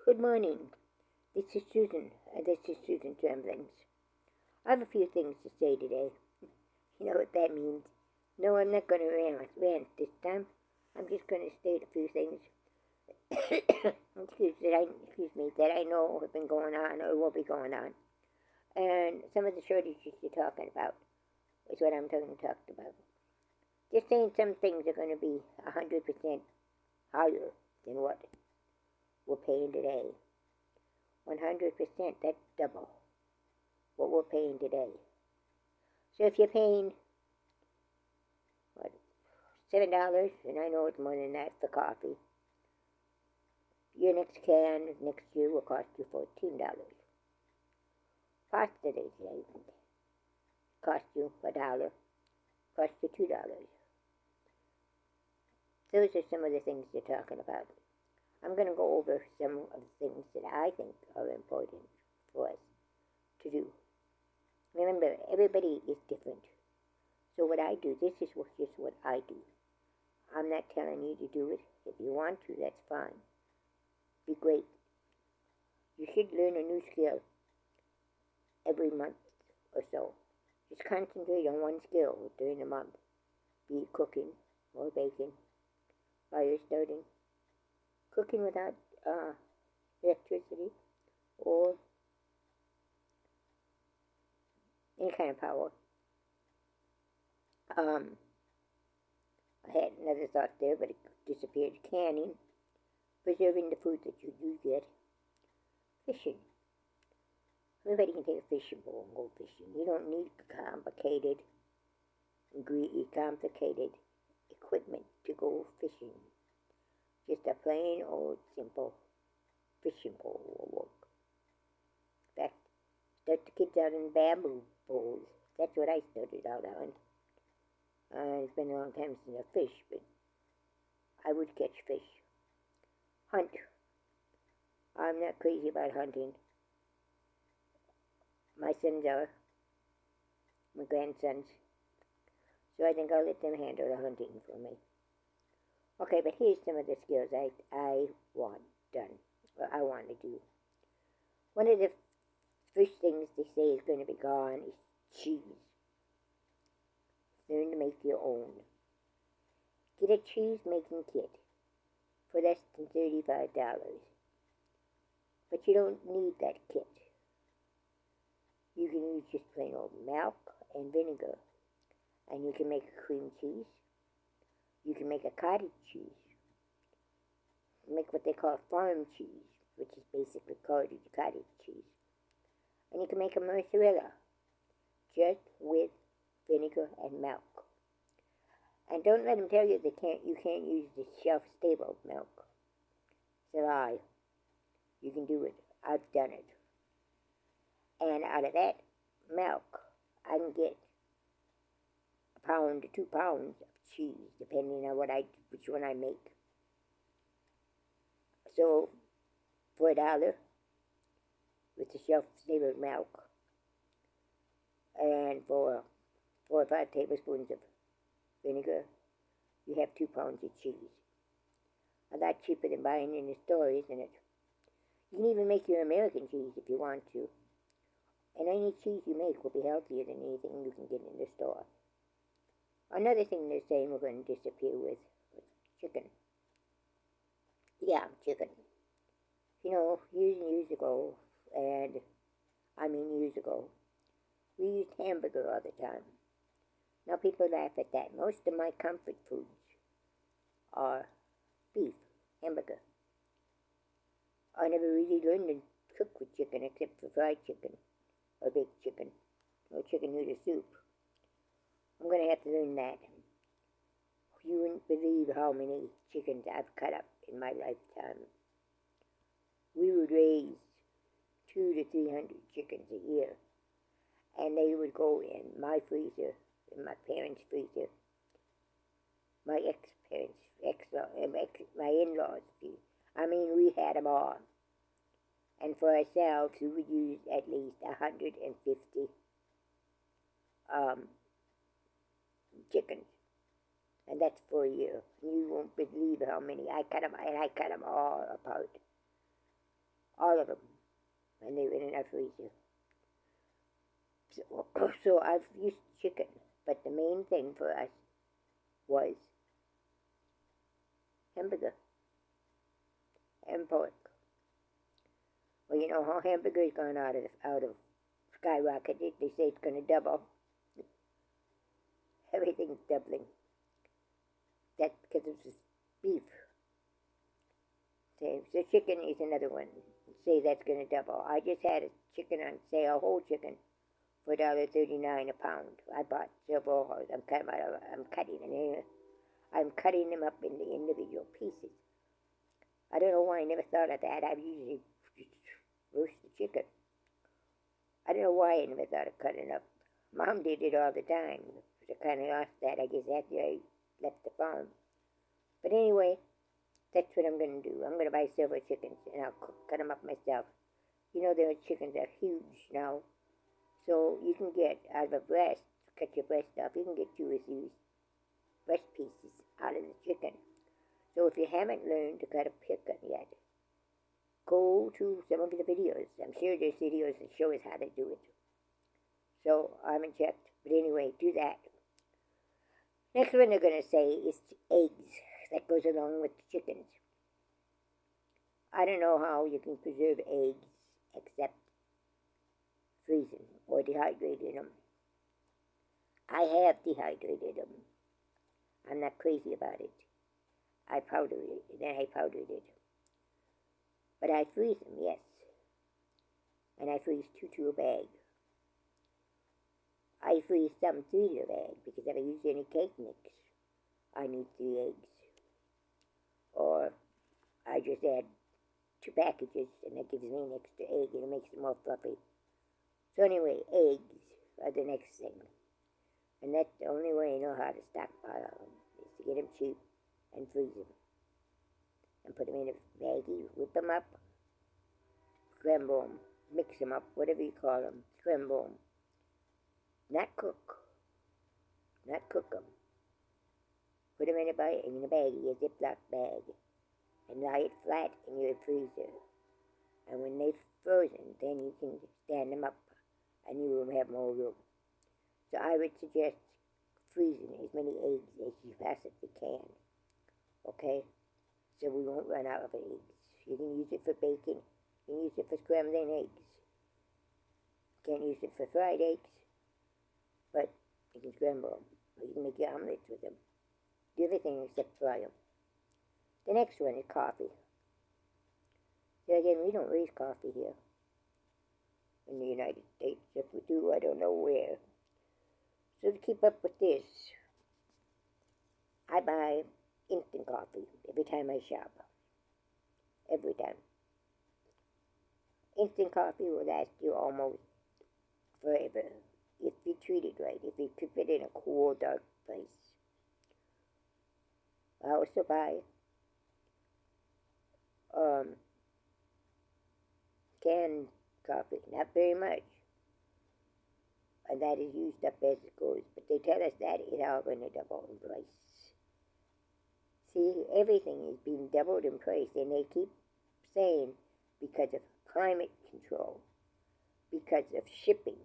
Good morning. This is Susan. This is Susan Tremblings. I have a few things to say today. You know what that means. No, I'm not going to rant this time. I'm just going to state a few things. that I know have been going on or will be going on. And some of the shortages you're talking about is what I'm talking about. Just saying some things are going to be 100% higher than what we're paying today. 100%, that's double what we're paying today. So if you're paying, $7, and I know it's more than that for coffee, your next can next year will cost you $14. Pasta today cost you $1, cost you $2. Those are some of the things you're talking about. I'm going to go over some of the things that I think are important for us to do. Remember, everybody is different. So what I do, this is just what I do. I'm not telling you to do it. If you want to, that's fine. Be great. You should learn a new skill every month or so. Just concentrate on one skill during the month. Be it cooking or baking while you're starting. Cooking without electricity or any kind of power. I had another thought there, but it disappeared. Canning, preserving the food that you do get. Fishing. Everybody can take a fishing pole and go fishing. You don't need complicated equipment to go fishing. Just a plain old simple fishing pole will work. In fact, start the kids out in bamboo poles. That's what I started out on. It's been a long time since I fished, but I would catch fish. Hunt. I'm not crazy about hunting. My sons are, my grandsons, so I think I'll let them handle the hunting for me. Okay, but here's some of the skills I want done, or I want to do. One of the first things they say is going to be gone is cheese. Learn to make your own. Get a cheese making kit for less than $35. But you don't need that kit. You can use just plain old milk and vinegar, and you can make a cream cheese. You can make a cottage cheese. Make what they call farm cheese, which is basically cottage cheese. And you can make a mozzarella just with vinegar and milk. And don't let them tell you you can't use the shelf-stable milk. It's a lie. You can do it. I've done it. And out of that milk, I can get a pound to 2 pounds of cheese, depending on which one I make. So, for $1, with the shelf-stable milk, and for 4 or 5 tablespoons of vinegar, you have 2 pounds of cheese. A lot cheaper than buying in the store, isn't it? You can even make your American cheese if you want to. And any cheese you make will be healthier than anything you can get in the store. Another thing they're saying we're going to disappear with chicken. Yeah, chicken. You know, years and years ago, we used hamburger all the time. Now people laugh at that. Most of my comfort foods are beef, hamburger. I never really learned to cook with chicken except for fried chicken, or baked chicken, or chicken noodle soup. I'm going to have to learn that. You wouldn't believe how many chickens I've cut up in my lifetime. We would raise 200 to 300 chickens a year, and they would go in my freezer, in my parents' freezer, my my in-laws' freezer. I mean, we had them all. And for ourselves, we would use at least 150 chickens. And that's for a year. You won't believe how many. I cut them all apart. all of them, and they were in our freezer. So I've used chicken, but the main thing for us was hamburger and pork. Well, you know how hamburger's gone out of skyrocketed. They say it's going to double. Everything's doubling. That's because of beef. So chicken is another one. Say that's going to double. I just had a chicken on sale, a whole chicken, for $1.39 a pound. I bought several. I'm cutting them. I'm cutting them up into individual pieces. I don't know why I never thought of that. I've usually just roast the chicken. I don't know why I never thought of cutting up. Mom did it all the time. So I kind of lost that, I guess, after I left the farm. But anyway, that's what I'm going to do. I'm going to buy several chickens, and I'll cut them up myself. You know, their chickens are huge now. So you can get out of a breast, cut your breast off, you can get 2 or 3 breast pieces out of the chicken. So if you haven't learned to cut a chicken yet, go to some of the videos. I'm sure there's videos that show us how to do it. So I haven't checked. But anyway, do that. Next one they're going to say is eggs. That goes along with the chickens. I don't know how you can preserve eggs except freezing or dehydrating them. I have dehydrated them. I'm not crazy about it. I powdered it, then I powdered it. But I freeze them, yes. And I freeze 2 to a bag. I freeze some 3 to a bag because if I use any cake mix, I need 3 eggs. Or I just add 2 packages and that gives me an extra egg and it makes it more fluffy. So anyway, eggs are the next thing. And that's the only way I know how to stockpile them, is to get them cheap and freeze them. And put them in a baggie, whip them up, scramble them, mix them up, whatever you call them, scramble them. Not cook. Not cook them. Put them in a baggie, a Ziploc bag, and lie it flat in your freezer. And when they're frozen, then you can stand them up, and you will have more room. So I would suggest freezing as many eggs as you possibly can. Okay? So we won't run out of eggs. You can use it for baking. You can use it for scrambling eggs. Can't use it for fried eggs, but you can scramble them. Or you can make your omelets with them. Do everything except fry them. The next one is coffee. So again, we don't raise coffee here in the United States. If we do, I don't know where. So to keep up with this, I buy instant coffee every time I shop. Every time. Instant coffee will last you almost forever if you treat it right, if you keep it in a cool, dark place. I also buy canned coffee, not very much. And that is used up as it goes. But they tell us that it's all going to double in price. See, everything is being doubled in price, and they keep saying because of climate control, because of shipping,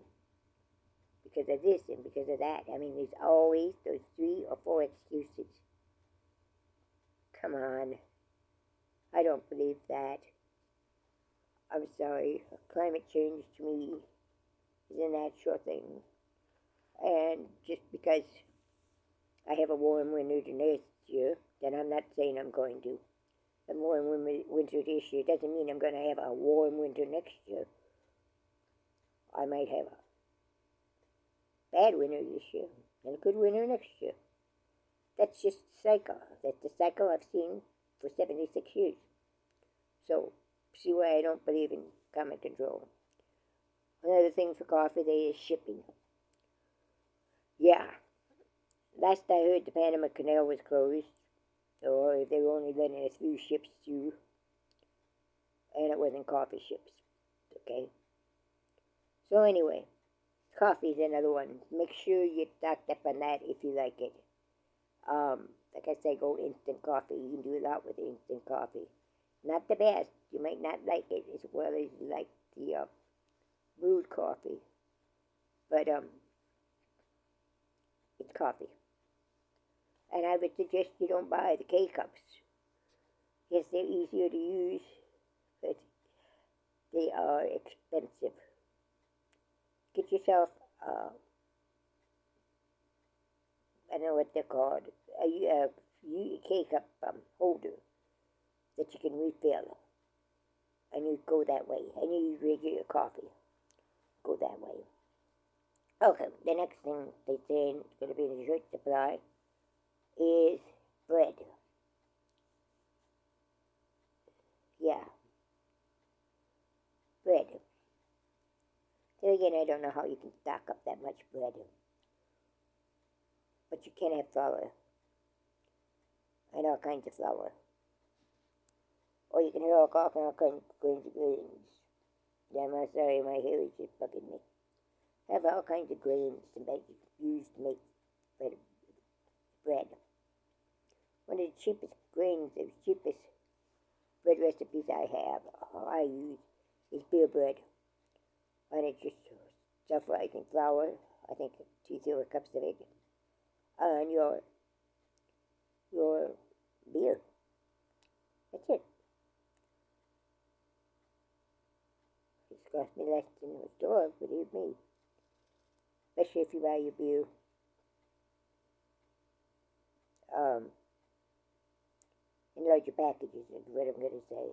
because of this and because of that. I mean, there's always those 3 or 4 excuses. Come on. I don't believe that. I'm sorry. Climate change to me is a natural thing. And just because I have a warm winter next year, then I'm not saying I'm going to. A warm winter this year doesn't mean I'm going to have a warm winter next year. I might have a bad winter this year and a good winter next year. That's just the cycle. That's the cycle I've seen for 76 years. So, see why I don't believe in climate control. Another thing for coffee day is shipping. Yeah. Last I heard, the Panama Canal was closed. Or they were only letting a few ships through. And it wasn't coffee ships. Okay? So anyway, coffee is another one. Make sure you stocked up on that if you like it. Like I say, go instant coffee. You can do a lot with instant coffee. Not the best. You might not like it as well as you like the brewed coffee, but it's coffee. And I would suggest you don't buy the K-cups. Yes, they're easier to use, but they are expensive. Get yourself, I don't know what they're called, a K-cup holder that you can refill. And you go that way. And you use regular coffee. Go that way. Okay, the next thing they say is going to be in the short supply is bread. Yeah, bread. Then again, I don't know how you can stock up that much bread. But you can have flour. And all kinds of flour. Or you can have all kinds of grains. Yeah, I'm sorry, my hair is just bugging me. Have all kinds of grains to make use to make bread. One of the cheapest grains, the cheapest bread recipes I have, or I use, is beer bread. And it's just stuff like in flour, I think 2 cups of it, and your beer. That's it. It's cost me less than the store, believe me. Especially if you buy your beer in larger packages, is what I'm going to say.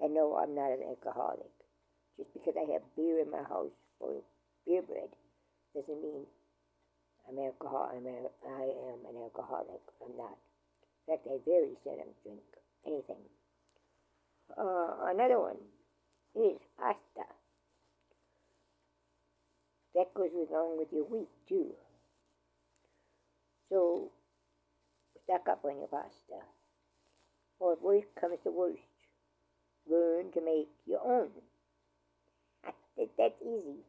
And no, I'm not an alcoholic. Just because I have beer in my house or beer bread doesn't mean I am an alcoholic. I'm not. In fact, I very seldom drink anything. Another one is pasta. That goes along with your wheat, too. So, stock up on your pasta. Or if worst comes to worst, learn to make your own. That's easy.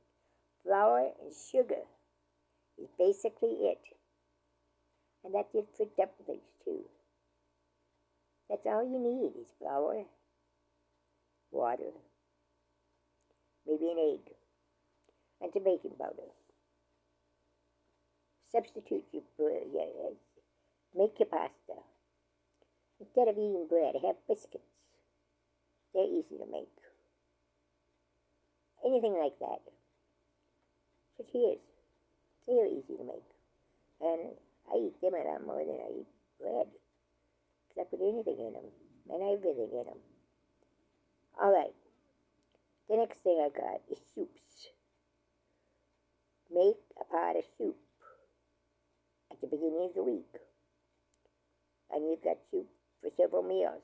Flour and sugar is basically it. And that's it for dumplings, too. That's all you need is flour, water, maybe an egg, and some baking powder. Substitute your bread. Make your pasta. Instead of eating bread, have biscuits. They're easy to make. Anything like that. So cheers. They're easy to make. And I eat them a lot more than I eat bread. Because I put anything in them. And everything in them. Alright. The next thing I got is soups. Make a pot of soup at the beginning of the week. And you've got soup for several meals.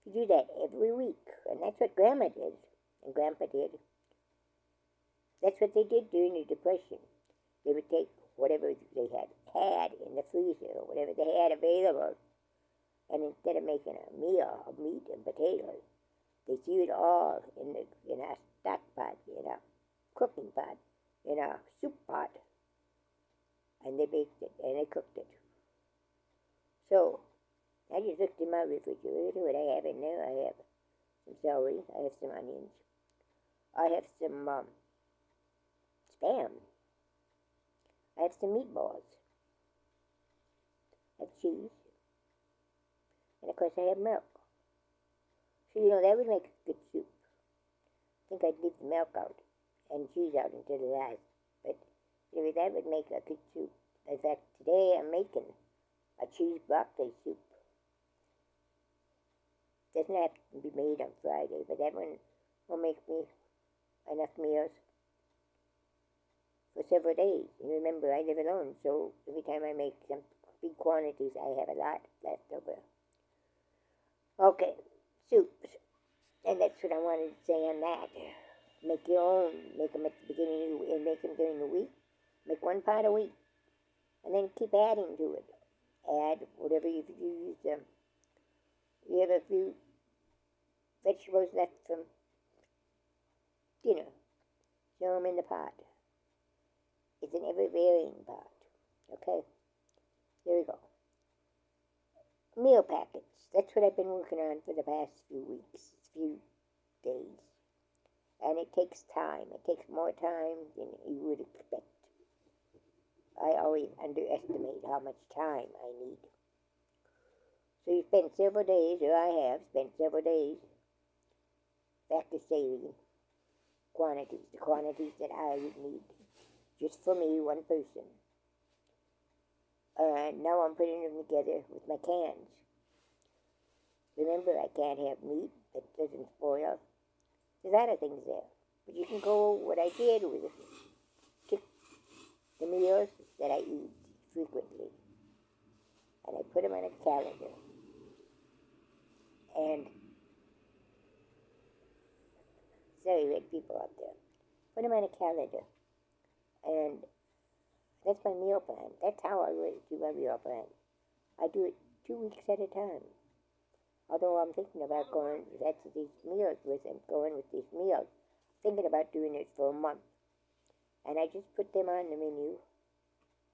You do that every week. And that's what Grandma did. And Grandpa did. That's what they did during the Depression. They would take whatever they had in the freezer, or whatever they had available, and instead of making a meal of meat and potatoes, they threw it all in a stock pot, in a cooking pot, in a soup pot, and they baked it, and they cooked it. So, I just looked in my refrigerator, what I have in there. I have some celery, I have some onions, I have some Spam. I have some meatballs. I have cheese. And of course I have milk. So, that would make a good soup. I think I'd leave the milk out and cheese out until the last. But anyway, that would make a good soup. In fact, today I'm making a cheese broccoli soup. Doesn't have to be made on Friday, but that one will make me enough meals for several days. And remember, I live alone, so every time I make some big quantities, I have a lot left over. Okay, soups. And that's what I wanted to say on that. Make your own. Make them at the beginning of the week, and make them during the week. Make one pot a week. And then keep adding to it. Add whatever you use. You have a few vegetables left from dinner. Throw them in the pot. It's an ever-varying pot. Okay? There we go. Meal packets. that's what I've been working on for the past few weeks, few days. And it takes time. It takes more time than you would expect. I always underestimate how much time I need. So you spend several days, or I have spent several days, practice saving quantities, the quantities that I would need, just for me, one person. And now I'm putting them together with my cans. Remember, I can't have meat that doesn't spoil. There's other things there. But you can go, what I did was took the meals that I eat frequently, and I put them on a calendar. And, sorry, red people out there. Put them on a calendar. And that's my meal plan. That's how I do my meal plan. I do it 2 weeks at a time. Although I'm thinking about going back to these meals with them, going with these meals. Thinking about doing it for a month. And I just put them on the menu.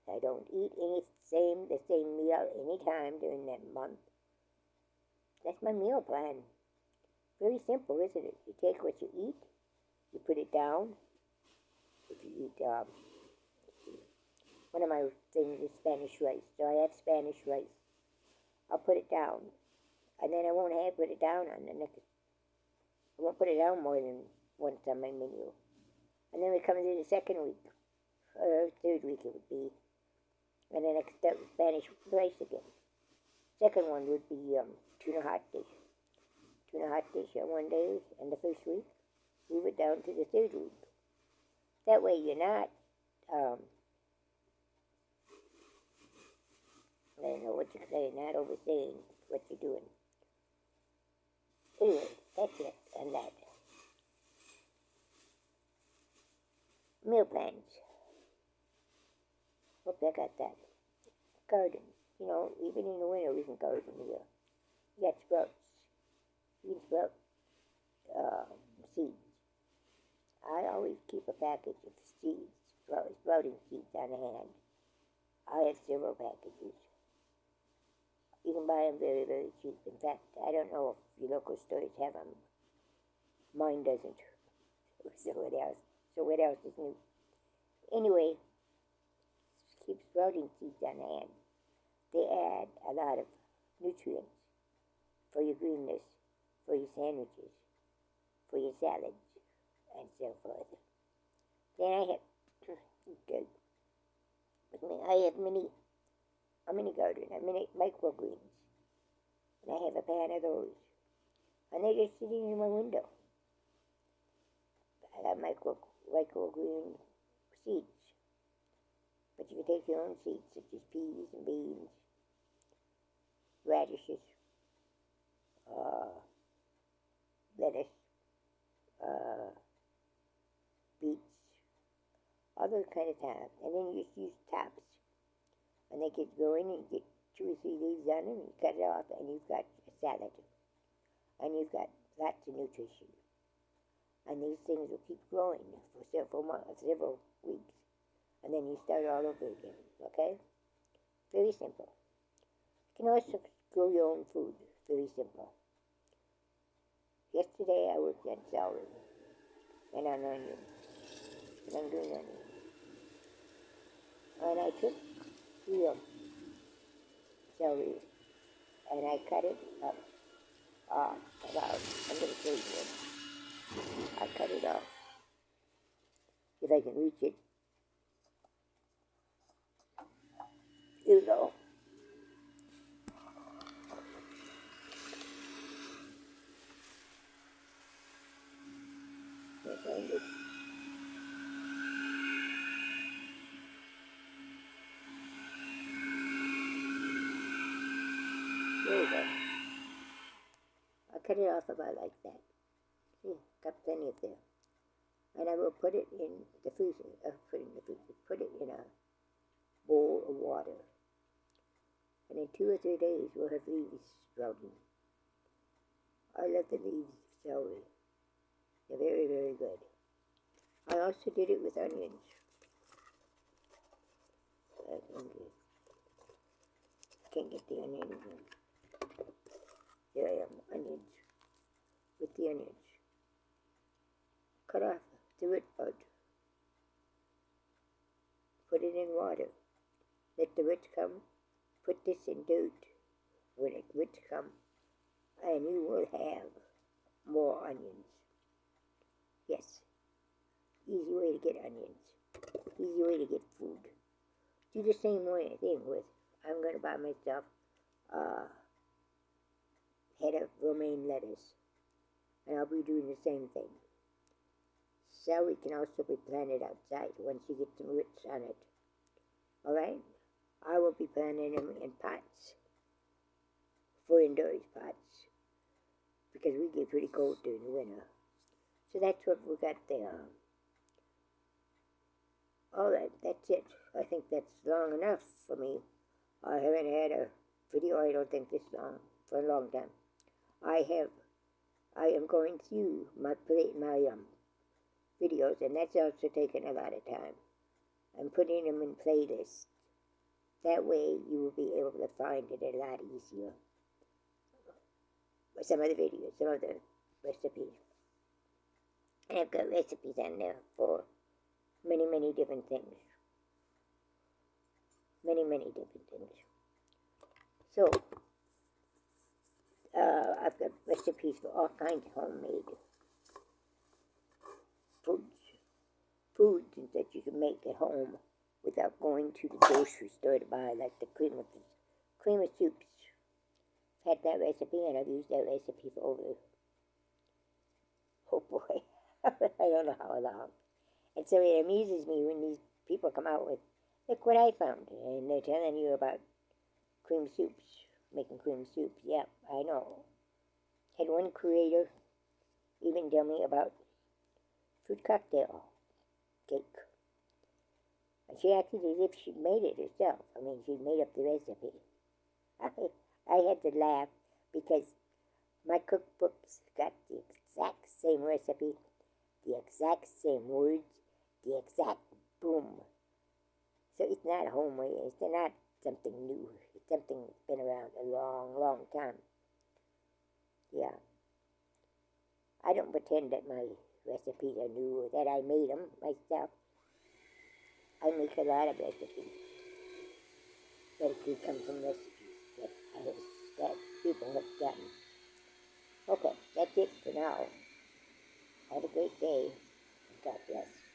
I don't eat the same meal any time during that month. That's my meal plan. Very simple, isn't it? You take what you eat, you put it down. If you eat, one of my things is Spanish rice. So I have Spanish rice. I'll put it down. And then I won't have put it down on the next. I won't put it down more than once on my menu. And then it comes in the second week, or third week it would be. And then I start with Spanish rice again. Second one would be tuna hot dish. Tuna hot dish on one day, and the first week, move it down to the third week. That way you're not, I don't know what you're saying, not overstaying what you're doing. Anyway, that's it on that. Meal plans. Hope I got that. Garden. You know, even in the winter we can garden here. You got sprouts. You can sprout seeds. I always keep a package of seeds, sprouting seeds on hand. I have several packages. You can buy them very, very cheap. In fact, I don't know if your local stores have them. Mine doesn't. So what else is new? Anyway, keep sprouting seeds on hand. They add a lot of nutrients for your greenness, for your sandwiches, for your salads, and so forth. Then I have a mini garden, a mini microgreens, and I have a pan of those, and they're just sitting in my window. I have microgreen seeds, but you can take your own seeds, such as peas and beans, radishes, lettuce, beets, all those kind of things. And then you just use tops. And they get going, and you get 2 or 3 leaves on them, and you cut it off, and you've got a salad. And you've got lots of nutrition. And these things will keep growing for several weeks. And then you start all over again, okay? Very simple. You can also grow your own food. Very simple. Yesterday I worked on celery and on onions. And I'm doing onions. And I took the celery and I cut it up about, I'm going to show you one. I cut it off, if I can reach it. Here we go. Can't find it. There we go. I cut it off about like that. See, got plenty of there. And I will put it in the freezer. Put it in a bowl of water. And in 2 or 3 days, we'll have leaves sprouting. I love the leaves of celery. They're very, very good. I also did it with onions. That's okay. Can't get the onions in. Here I am, onions, with the onions. Cut off the root part. Put it in water. Let the roots come. Put this in dirt. When the roots come, and you will have more onions. Yes, easy way to get onions. Easy way to get food. Do the same thing with, I'm going to buy myself a head of romaine lettuce. And I'll be doing the same thing. Celery can also be planted outside once you get some roots on it. Alright? I will be planting them in pots. For indoors pots. Because we get pretty cold during the winter. So that's what we got there. Alright, that's it. I think that's long enough for me. I haven't had a video, I don't think, this long, for a long time. I am going through my videos, and that's also taken a lot of time. I'm putting them in playlists. That way you will be able to find it a lot easier. Some of the videos, some of the recipes. And I've got recipes on there for many, many different things. Many, many different things. So, I've got recipes for all kinds of homemade foods that you can make at home without going to the grocery store to buy, like the cream of soups. I've had that recipe, and I've used that recipe for over, oh boy, I don't know how long. And so it amuses me when these people come out with, look what I found, and they're telling you about cream soups, making cream soups. Yeah, I know. Had one creator even tell me about fruit cocktail cake. And she acted as if she'd made it herself. I mean, she'd made up the recipe. I had to laugh because my cookbooks got the exact same recipe, the exact same words, the exact boom. So it's not homemade. It's not something new. It's something that's been around a long, long time. Yeah. I don't pretend that my recipes are new or that I made them myself. I make a lot of recipes that could come from recipes that people have done. Okay, that's it for now. Have a great day. God bless.